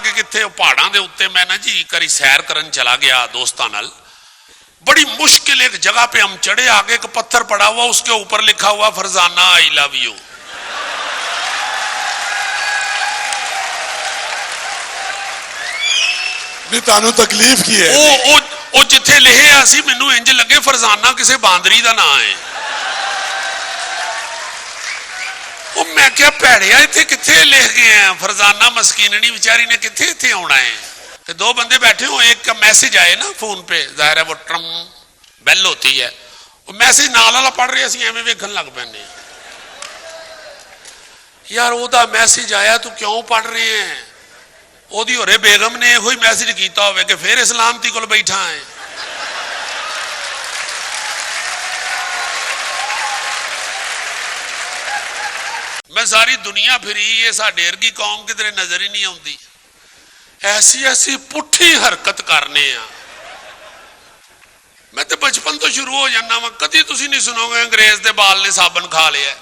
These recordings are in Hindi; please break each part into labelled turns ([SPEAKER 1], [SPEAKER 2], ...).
[SPEAKER 1] कि कितने पहाड़ों के उत्ते मैं ना जी करी सैर करन चला गया दोस्तों नाल। बड़ी मुश्किल एक जगह पे हम चढ़े, आगे एक पत्थर पड़ा हुआ, उसके ऊपर लिखा हुआ फरजाना आई लव यू।
[SPEAKER 2] तानू तकलीफ की है
[SPEAKER 1] वो जिथे लिखे सी मैनू इंज लगे फरजाना किसी बांदरी का नाम है। वो मैं क्या भैड़िया इतने कितने लिख गए हैं, फरजाना मस्कीननी बेचारी ने कितने इतने आना है। तो दो बंदे बैठे हो, एक का मैसेज आए ना फोन पे, जाहिर है वो ट्रम बेल होती है, वो मैसेज नाल वाला पढ़ रहे असं एवं वेखन लग पैने यार ओदा मैसेज आया तू क्यों पढ़ रहे हैं। ओदी होरे बेगम ने यही मैसेज किया हो कि फिर इस्लामती कोल बैठा है। मैं सारी दुनिया फिरी, ये साडे वर्गी कौम किधरे नजर ही नहीं आती। ऐसी ऐसी पुठी हरकत करने आ। मैं तो बचपन तो शुरू हो जाना वा, कभी तुसी नहीं सुनोगे अंग्रेज के बाल ने साबन खा लिया।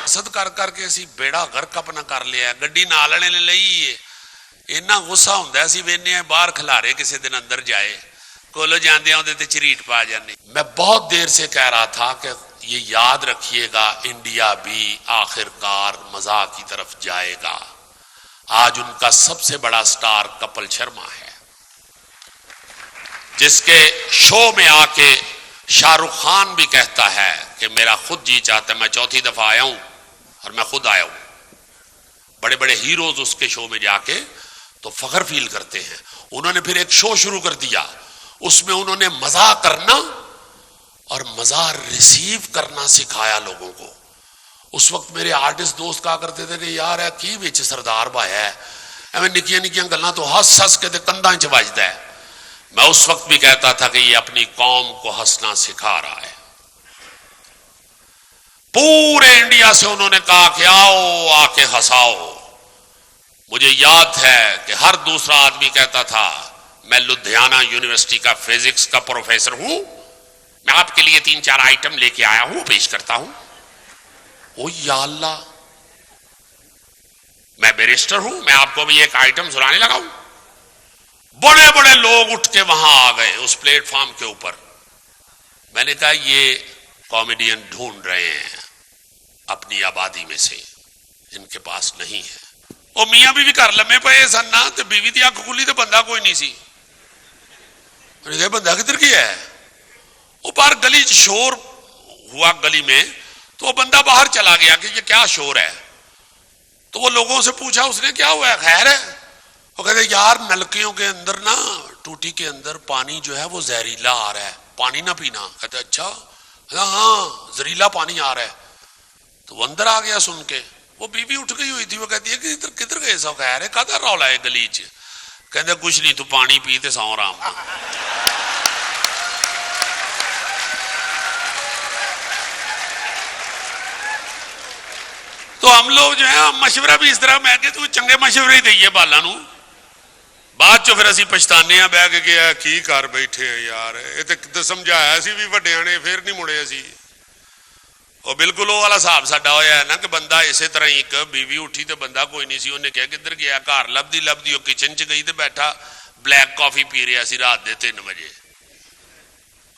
[SPEAKER 1] सद कर करके असी बेड़ा गर्क अपना कर लिया। गड्डी नाल वाले ने लई है, इन्ना गुस्सा हुंदा सी वेने बाहर खिलारे किसी दिन अंदर जाए, कोलो जांदे उहदे ते झरीट पा जाने। मैं बहुत देर से कह रहा था कि ये याद रखिएगा, इंडिया भी आखिरकार मजाक की तरफ जाएगा। आज उनका सबसे बड़ा स्टार कपिल शर्मा है, जिसके शो में आके शाहरुख खान भी कहता है कि मेरा खुद जी चाहता है, मैं चौथी दफा आया हूं और मैं खुद आया हूं। बड़े बड़े हीरोज उसके शो में जाके तो फख्र फील करते हैं। उन्होंने फिर एक शो शुरू कर दिया, उसमें उन्होंने मजाक करना और मजा रिसीव करना सिखाया लोगों को। उस वक्त मेरे आर्टिस्ट दोस्त कहा करते थे कि यार है की विच सरदार भाई है, एवं निक्कियां निक्कियां गल्लां तो हस हस के कंधां च वजदा है। मैं उस वक्त भी कहता था कि ये अपनी कौम को हंसना सिखा रहा है। पूरे इंडिया से उन्होंने कहा कि आओ आके हंसाओ। मुझे याद है कि हर दूसरा आदमी कहता था मैं लुधियाना यूनिवर्सिटी का फिजिक्स का प्रोफेसर हूं, मैं आपके लिए 3-4 आइटम लेके आया हूं, पेश करता हूं। ओ या अल्लाह, मैं बैरिस्टर हूं, मैं आपको भी एक आइटम सुनाने लगा हूं। बड़े बड़े लोग उठ के वहां आ गए उस प्लेटफॉर्म के ऊपर। मैंने कहा ये कॉमेडियन ढूंढ रहे हैं अपनी आबादी में से, इनके पास नहीं है। वो मियां बीवी घर लम्मे पे सन ना, तो बीवी की अख खुली तो बंदा कोई नहीं सी। बंदा किधर गया है? वो बाहर गली च शोर हुआ गली में, तो वो बंदा बाहर चला गया कि ये क्या शोर है। तो वो लोगों से पूछा उसने क्या हुआ है, खैर है? वो कहते यार नलकियों के अंदर ना, टूटी के अंदर पानी जो है वो जहरीला आ रहा है, पानी ना पीना। कहते अच्छा, हाँ जहरीला पानी आ रहा है। तो वो अंदर आ गया सुन के। वो बीवी उठ गई हुई थी, वो कहती है कि इधर किधर गए सो, खैर है कादा रौला है गली च? कहते कुछ नहीं, तू पानी पी ते सौ आराम। तो हम लोग जो है मशवरा भी इस तरह, मैं कि तू चंगे मशवरे ही दईए बाला नू, बाद चो फिर असी पछताने बह के की कर बैठे हैं यार। ये तो समझाया सी भी वड्डियां ने, फिर नहीं मुड़े असी। और बिल्कुल वो वाला हिसाब साडा होया है ना कि बंदा इसे तरह ही, एक बीवी उठी तो बंदा कोई नहीं सी, उन्हें कहा किधर गया, घर लभदी लभदी वो किचन च गई तो बैठा ब्लैक कॉफी पी रहा सी रात के 3 बजे।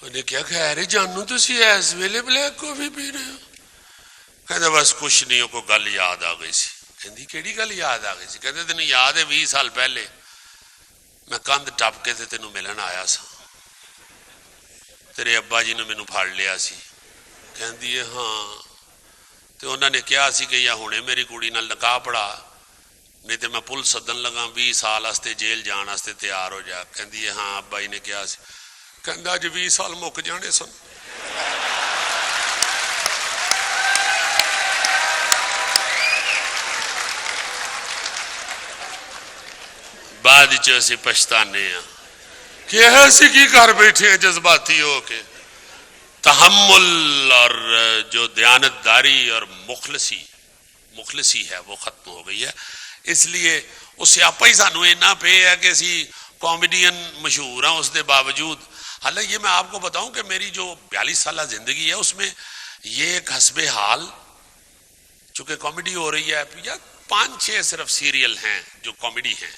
[SPEAKER 1] उन्हें क्या खैर जानू तुसी इस वेले ब्लैक कॉफी पी रहे हो? कहते बस कुछ नहीं, कोई गल याद आ गई सी। कहती केड़ी गल याद आ गई सी? कहते तेन याद है 20 साल पहले मैं कंध टप के तेन मिलन आया सा, तेरे अब्बा जी ने मैनू फड़ लिया सी। कहती है हाँ, तो उन्होंने कहा सी कि या हुणे मेरी कुड़ी नाल निकाह पढ़ा, नहीं तो मैं पुलिस सदन लगा 20 साल वास्ते जेल जाने वास्ते तैयार हो जा। कहती है हाँ अब्बा जी ने कहा सी। कहता अज 20 साल मुक जाने सन। बाद च असीं पछताने कि ऐसी की कर बैठे हैं जज्बाती हो के। तहम्मुल और जो दयानतदारी और मुखलसी है वो खत्म हो गई है। इसलिए उस स्यापा ही सानू इन्ना पे है कि असी कॉमेडियन मशहूर हाँ उसके बावजूद। हालांकि ये मैं आपको बताऊं कि मेरी जो 42 साल जिंदगी है उसमें ये एक हस्बे हाल, चूंकि कॉमेडी हो रही है या 5-6 सिर्फ सीरियल हैं जो कॉमेडी हैं,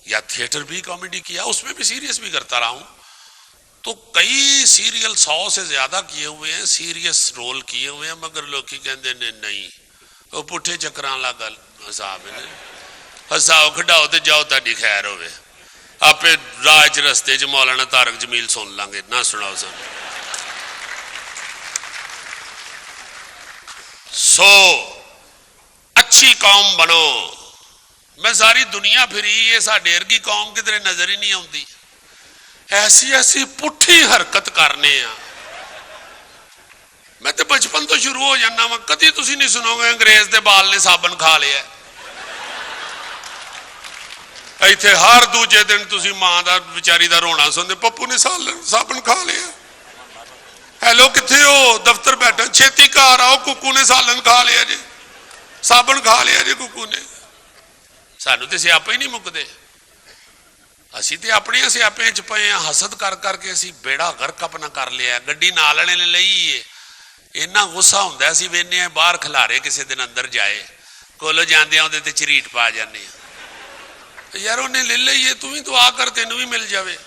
[SPEAKER 1] या थिएटर भी कॉमेडी किया, उसमें भी सीरियस भी करता रहा हूं। तो कई सीरियल 100 से ज्यादा किए हुए हैं, सीरियस रोल किए हुए हैं, मगर लोग कहते ने नहीं वो पुठे चक्कर वाला गल हिसाब ने हसाओ खडाओ तो जाओ ताड़ी खैर होवे। आपे राज रस्ते च मौलाना तारक जमील सुन लांगे, ना सुनाओ सन। सो अच्छी कौम बनो। मैं सारी दुनिया फिरी, ये साडे वर्गी कौम किधरे नजर ही नहीं आती। ऐसी ऐसी पुठी हरकत करने आ। मैं तो बचपन तो शुरू हो जाना वा, कदी तुसी नहीं सुनोगे अंग्रेज के बाल ने साबन खा लिया। इत्थे हर दूजे दिन तुसी मां दा विचारी दा रोना सुनते, पप्पू ने साबन खा लिया। हेलो किथे हो, दफ्तर बैठा, छेती घर आओ, कुकू ने सालन खा लिया जी, साबन खा लिया जी कुकू ने। सानू तो सियापे ही नहीं मुकते। असी तो अपने सियापे च पे हैं, हसद कर करके असी बेड़ा गर्क अपना कर लिया। गड्डी नाल वाले ने लई है, इन्ना गुस्सा हुंदा असी वेने बाहर खिलारे किसी दिन अंदर जाए, कोलो जांदे उहदे ते झरीट पा जाने यार उन्हें ले लईए, तू भी तो आ कर तेन भी मिल जावे।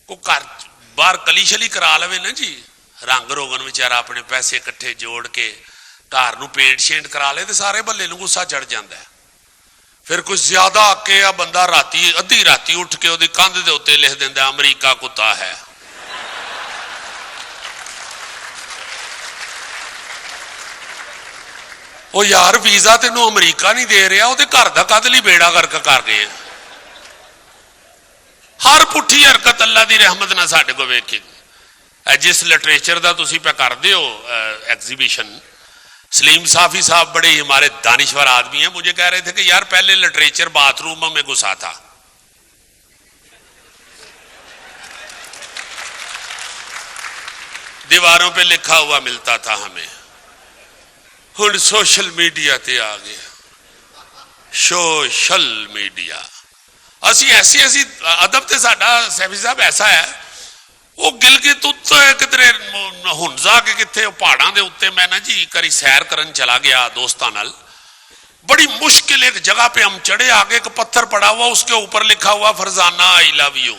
[SPEAKER 1] को घर बाहर कली शली करा लवे ना जी, रंग रोगन बेचारा अपने पैसे इकट्ठे जोड़ के घर नूं पेंट शेंट करा ले, तो सारे बल्ले नूं गुस्सा चढ़ जाता है। फिर कुछ ज्यादा आके आ बंदा राती अद्धी राती उठ के उहदी कंध दे उत्ते लिख दिंदा अमरीका कुत्ता है। ओ यार वीजा तेनों अमरीका नहीं दे रहा, उहदे घर दा कद लई बेड़ा गर्क कर गए। हर पुठी हरकत अल्लाह की रहमत ना साडे को वेखे। जिस लिटरेचर का तुसीं पे करदे हो एग्जीबिशन, सलीम साफी साहब बड़े ही हमारे दानिश्वर आदमी हैं, मुझे कह रहे थे कि यार पहले लिटरेचर बाथरूम में घुसा था, दीवारों पे लिखा हुआ मिलता था हमें, हुण सोशल मीडिया ते आ गया। सोशल मीडिया असी ऐसी ऐसी अदब ते साडा सैफी साहब ऐसा है, वो गिलगित उत्ते किधरे हुंजा के किथे पहाड़ों के उत्ते मैं ना जी करी सैर करन चला गया दोस्तां नाल। बड़ी मुश्किल एक जगह पे हम चढ़े, आगे एक पत्थर पड़ा हुआ, उसके ऊपर लिखा हुआ फरजाना आई लव यू।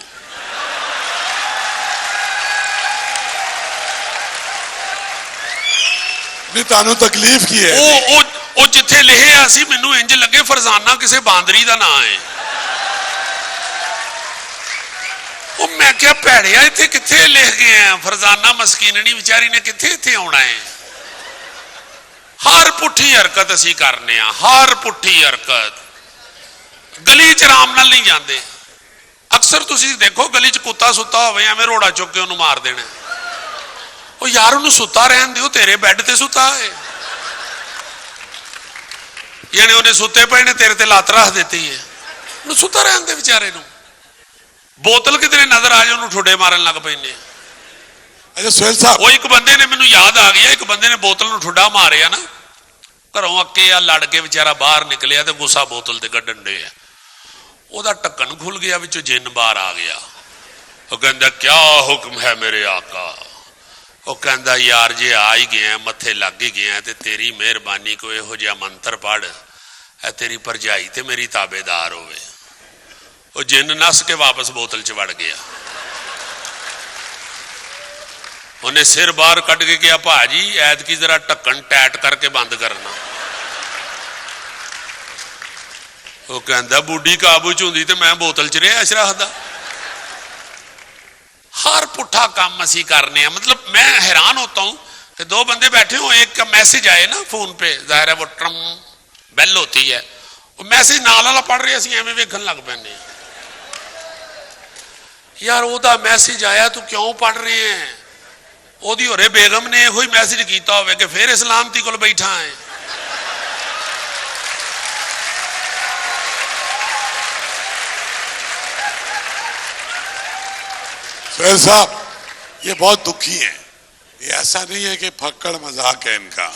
[SPEAKER 2] तानू तकलीफ की है
[SPEAKER 1] ओ जिथे लिखे सी मैनू इंज लगे फरजाना किसी बांदरी का नाम है। वो मैं क्या भैड़िया इत्थे किथे लिख गए हैं, फरजाना मस्कीननी बेचारी ने किथे इत्थे आना है। हर पुठी हरकत असी करने, हर पुठी हरकत। गली च आराम नाल नहीं जाते। अक्सर तुसी देखो गली च कुत्ता सुता होवे एवें रोड़ा चुक के उन्होंने मार देना। ओ यार उन्होंने सुता रहन दिओ, तेरे बैड ते सुता है, यानी उन्हें सुते पे ने तेरे ते लात रख देती है, उन्हें सुता रहन दे बेचारे नूं। बोतल कितने नजर आ जाए उन्होंने ठुडे मारन लग पैंदे।
[SPEAKER 2] अच्छा सुहेल साहब,
[SPEAKER 1] वो एक बंदे ने मैनू याद आ गया, एक बंदे ने बोतल नूं ठुडा मारिया ना, घरों अके आ लड़ के बेचारा बाहर निकलिया तो गुस्सा बोतल ते कड्ढन डे, ओहदा ढक्कन खुल गया, विचों जिन बाहर आ गया। वो कहंदा क्या हुक्म है मेरे आका। वो कहंदा यार जे आ ही गया मत्थे लग ही गया तो तेरी मेहरबानी को इहो जिहा मंत्र पढ़ तेरी भरजाई ते मेरी ताबेदार होवे। वो जिन नस के वापस बोतल च वड़ गया। उन्हें सिर बाहर कट के कहा भाजी ऐतकी जरा ढक्कन टैट करके बंद करना। वो कहता बूढ़ी काबू च हुंदी ते मैं बोतल च रहा रखदा। हर पुठा काम असी करने, मतलब मैं हैरान होता हूं कि दो बंदे बैठे हो, एक का मैसेज आए ना फोन पे, जाहिर है वो ट्रम बेल होती है, वो मैसेज नाल वाला पढ़ रहे असी एवें वेखन लग पैंदे। यार ओदा मैसेज आया तू क्यों पढ़ रहे हैं, ओदी होरे बेगम ने यही मैसेज किया होवे कि फिर इस्लामती कोल बैठा है।
[SPEAKER 2] सुहेल साहब ये बहुत दुखी हैं, ये ऐसा नहीं है कि फक्कड़ मजाक है इनका,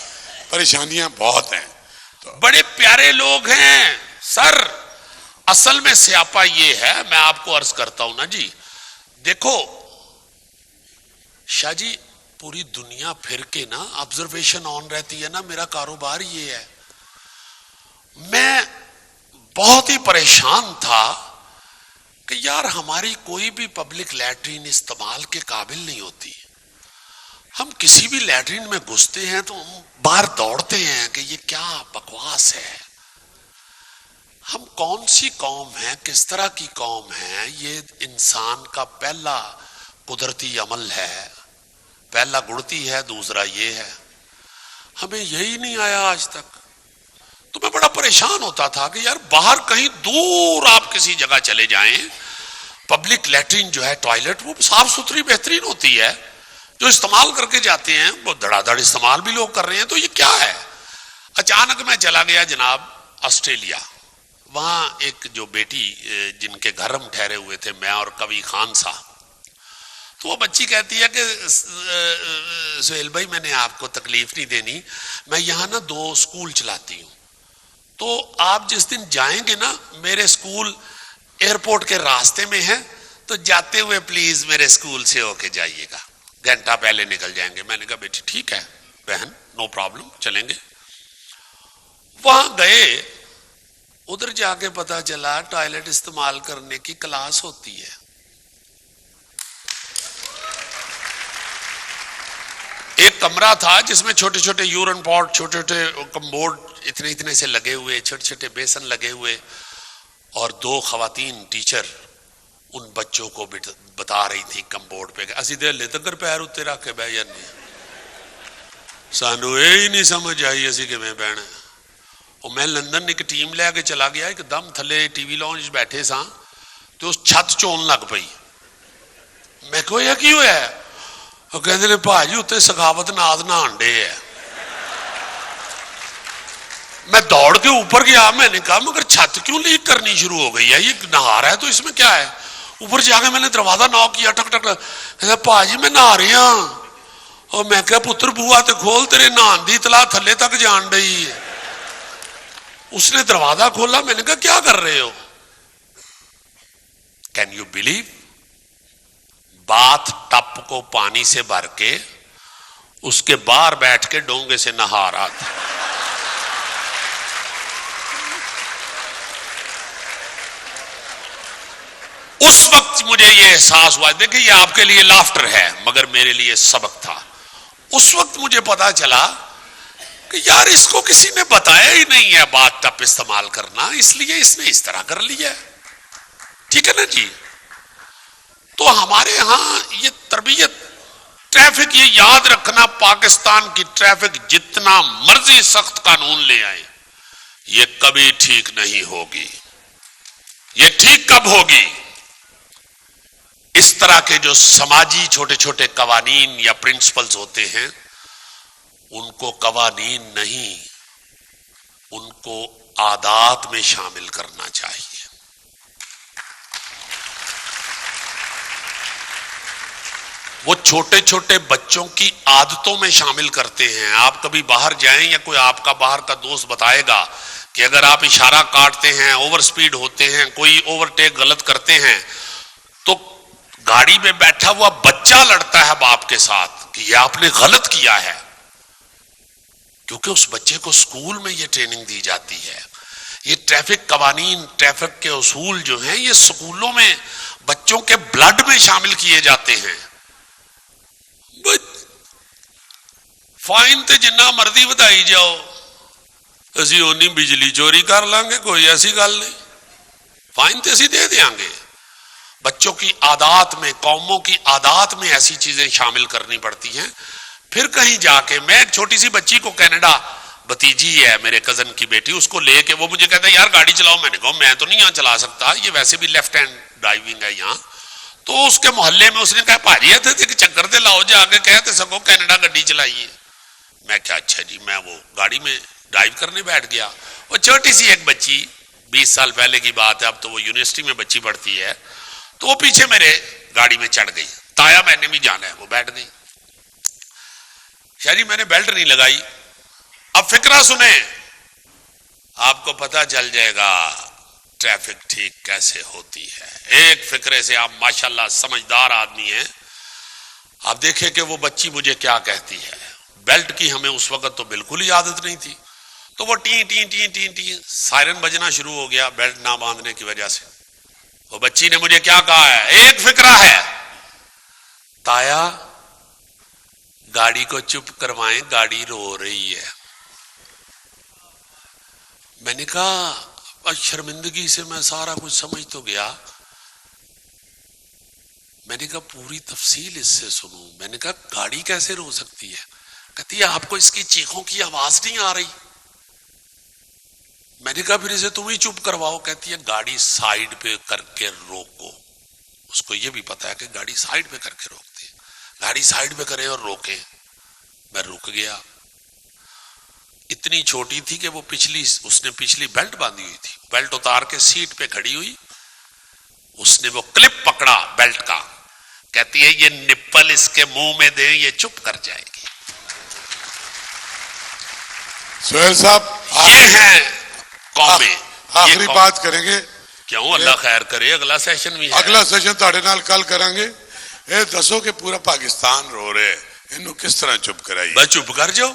[SPEAKER 2] परेशानियां बहुत हैं।
[SPEAKER 1] तो बड़े प्यारे लोग हैं सर। असल में स्यापा ये है, मैं आपको अर्ज करता हूं ना जी, देखो शाह जी पूरी दुनिया फिर के ना ऑब्जर्वेशन ऑन रहती है ना, मेरा कारोबार ये है। बहुत ही परेशान था कि यार हमारी कोई भी पब्लिक लैट्रिन इस्तेमाल के काबिल नहीं होती। हम किसी भी लैट्रिन में घुसते हैं तो हम बाहर दौड़ते हैं कि ये क्या बकवास है। हम कौन सी कौम है, किस तरह की कौम है, ये इंसान का पहला कुदरती अमल है, पहला गुड़ती है, दूसरा ये है। हमें यही नहीं आया आज तक। तो मैं बड़ा परेशान होता था कि यार बाहर कहीं दूर आप किसी जगह चले जाएं, पब्लिक लैट्रिन जो है, टॉयलेट, वो साफ सुथरी बेहतरीन होती है, जो इस्तेमाल करके जाते हैं वो धड़ाधड़ इस्तेमाल भी लोग कर रहे हैं। तो ये क्या है। अचानक मैं चला गया जनाब ऑस्ट्रेलिया। वहां एक जो बेटी जिनके घर हम ठहरे हुए थे, मैं और कवि खान साहब, तो वो बच्ची कहती है कि सुहेल भाई मैंने आपको तकलीफ नहीं देनी, मैं यहाँ ना 2 स्कूल चलाती हूँ, तो आप जिस दिन जाएंगे ना, मेरे स्कूल एयरपोर्ट के रास्ते में है, तो जाते हुए प्लीज मेरे स्कूल से होके जाइएगा, घंटा पहले निकल जाएंगे। मैंने कहा बेटी ठीक है बहन, नो प्रॉब्लम, चलेंगे। वहां गए, उधर जाके पता चला टॉयलेट इस्तेमाल करने की क्लास होती है। एक कमरा था जिसमें छोटे छोटे यूरिन पॉट, छोटे छोटे कमबोर्ड इतने इतने से लगे हुए, छोटे छोटे बेसन लगे हुए, और 2 खवातीन टीचर उन बच्चों को बता रही थी कमबोर्ड पे, असी दे ले तक पैर उत्ते रख के बह जाने, सानू ये ही नहीं समझ आई असी किवें बहना। और मैं लंदन एक टीम लैके चला गया, एकदम थले टीवी लॉन्च बैठे सा, तो उस छत चोन लग पई। मैं कहो यह की होया? वो कहते ने भाजी उत्ते सखावत नाथ नहान डे है। मैं दौड़ के ऊपर गया, मैंने कहा मगर छत क्यों लीक करनी शुरू हो गई है, ये नहा रहा है तो इसमें क्या है। ऊपर जाके मैंने दरवाजा नॉक किया, टक टक, कहता भाजी मैं नहा रही हाँ। और मैं क्या पुत्र बुआ ते खोल, तेरे नहान दी इतला थले तक जान रही है। उसने दरवाजा खोला, मैंने कहा क्या कर रहे हो। कैन यू बिलीव, बाथ टप को पानी से भर के उसके बाहर बैठ के डोंगे से नहा रहा था। उस वक्त मुझे ये एहसास हुआ, देखिए ये आपके लिए लाफ्टर है मगर मेरे लिए सबक था। उस वक्त मुझे पता चला कि यार इसको किसी ने बताया ही नहीं है बाथ टब इस्तेमाल करना, इसलिए इसने इस तरह कर लिया। ठीक है ना जी। तो हमारे यहां ये तरबियत, ट्रैफिक, ये याद रखना, पाकिस्तान की ट्रैफिक जितना मर्जी सख्त कानून ले आए, ये कभी ठीक नहीं होगी। ये ठीक कब होगी? इस तरह के जो समाजी छोटे छोटे कवानीन या प्रिंसिपल्स होते हैं, उनको कवानीन नहीं, उनको आदात में शामिल करना चाहिए। वो छोटे छोटे बच्चों की आदतों में शामिल करते हैं। आप कभी बाहर जाएं या कोई आपका बाहर का दोस्त बताएगा कि अगर आप इशारा काटते हैं, ओवर स्पीड होते हैं, कोई ओवरटेक गलत करते हैं, तो गाड़ी में बैठा हुआ बच्चा लड़ता है बाप के साथ कि ये आपने गलत किया है, क्योंकि उस बच्चे को स्कूल में ये ट्रेनिंग दी जाती है। ये ट्रैफिक कवानीन, ट्रैफिक के उसूल जो हैं, ये स्कूलों में बच्चों के ब्लड में शामिल किए जाते हैं। फाइन तो जिन्ना मर्जी ਵਧਾਈ जाओ, ਅਸੀਂ उन्नी बिजली चोरी कर लांगे, कोई ऐसी गल नहीं, फाइन तो ਅਸੀਂ दे देंगे। बच्चों की आदात में, कौमों की आदात में ऐसी चीजें शामिल करनी पड़ती हैं। फिर कहीं जाके, मैं एक छोटी सी बच्ची को, कनाडा भतीजी है मेरे कजन की बेटी, उसको लेके वो मुझे कहता है यार गाड़ी चलाओ। मैंने कहा मैं तो नहीं यहाँ चला सकता, ये वैसे भी लेफ्ट हैंड ड्राइविंग है यहाँ। तो उसके मोहल्ले में उसने कहा भाजी इतने एक चक्कर ते लाओ, जाके कहते सको कनाडा गड्डी चलाइए। मैं क्या अच्छा जी, मैं वो गाड़ी में ड्राइव करने बैठ गया। वो छोटी सी एक बच्ची, 20 साल पहले की बात है, अब तो वो यूनिवर्सिटी में बच्ची पढ़ती है, तो वो पीछे मेरे गाड़ी में चढ़ गई। ताया मैंने भी जाना है, वो बैठ गई। शायरी मैंने बेल्ट नहीं लगाई। अब फिक्रा सुने, आपको पता चल जाएगा ट्रैफिक ठीक कैसे होती है। एक फिक्रे से आप माशाल्लाह समझदार आदमी हैं। आप देखें कि वो बच्ची मुझे क्या कहती है। बेल्ट की हमें उस वक्त तो बिल्कुल ही आदत नहीं थी, तो वो टी टी टी टी टी सायरन बजना शुरू हो गया बेल्ट ना बांधने की वजह से। वो बच्ची ने मुझे क्या कहा है, एक फिक्रा है ताया गाड़ी को चुप करवाएं, गाड़ी रो रही है। मैंने कहा शर्मिंदगी से मैं सारा कुछ समझ तो गया। मैंने कहा पूरी तफसील इससे सुनो। मैंने कहा गाड़ी कैसे रो सकती है? कहती है आपको इसकी चीखों की आवाज नहीं आ रही। मैंने कहा फिर इसे तुम ही चुप करवाओ। कहती है गाड़ी साइड पे करके रोको। उसको ये भी पता है कि गाड़ी साइड पे करके रोकती है। गाड़ी साइड पे करे और रोके। मैं रुक गया। इतनी छोटी थी कि वो उसने पिछली बेल्ट बांधी हुई थी। बेल्ट उतार के सीट पे खड़ी हुई, उसने वो क्लिप पकड़ा बेल्ट का। कहती है ये निप्पल इसके मुंह में दे, ये चुप कर जाएगी।
[SPEAKER 2] सुहेल साहब
[SPEAKER 1] ये है कौमें।
[SPEAKER 2] आखिरी बात करेंगे।
[SPEAKER 1] क्यों? अल्लाह खैर करे, अगला सेशन भी है।
[SPEAKER 2] अगला सेशन ਤੁਹਾਡੇ ਨਾਲ कल करांगे। ये दसो कि पूरा पाकिस्तान रो रहे, इन्हों किस तरह चुप कराइए?
[SPEAKER 1] बस चुप कर जाओ।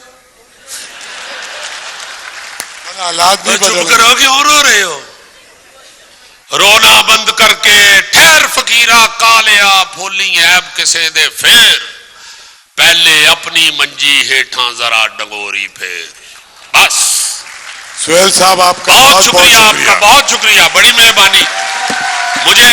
[SPEAKER 2] हालात नहीं
[SPEAKER 1] चुप करो, क्यों रो रहे हो? रोना बंद करके ठहर फकीरा कालिया फूली ऐब किसे दे फेर, पहले अपनी मंजी हेठा जरा डंगोरी फेर। बस।
[SPEAKER 2] सुहेल साहब आपका
[SPEAKER 1] बहुत शुक्रिया, आपका बहुत शुक्रिया, बड़ी मेहरबानी। मुझे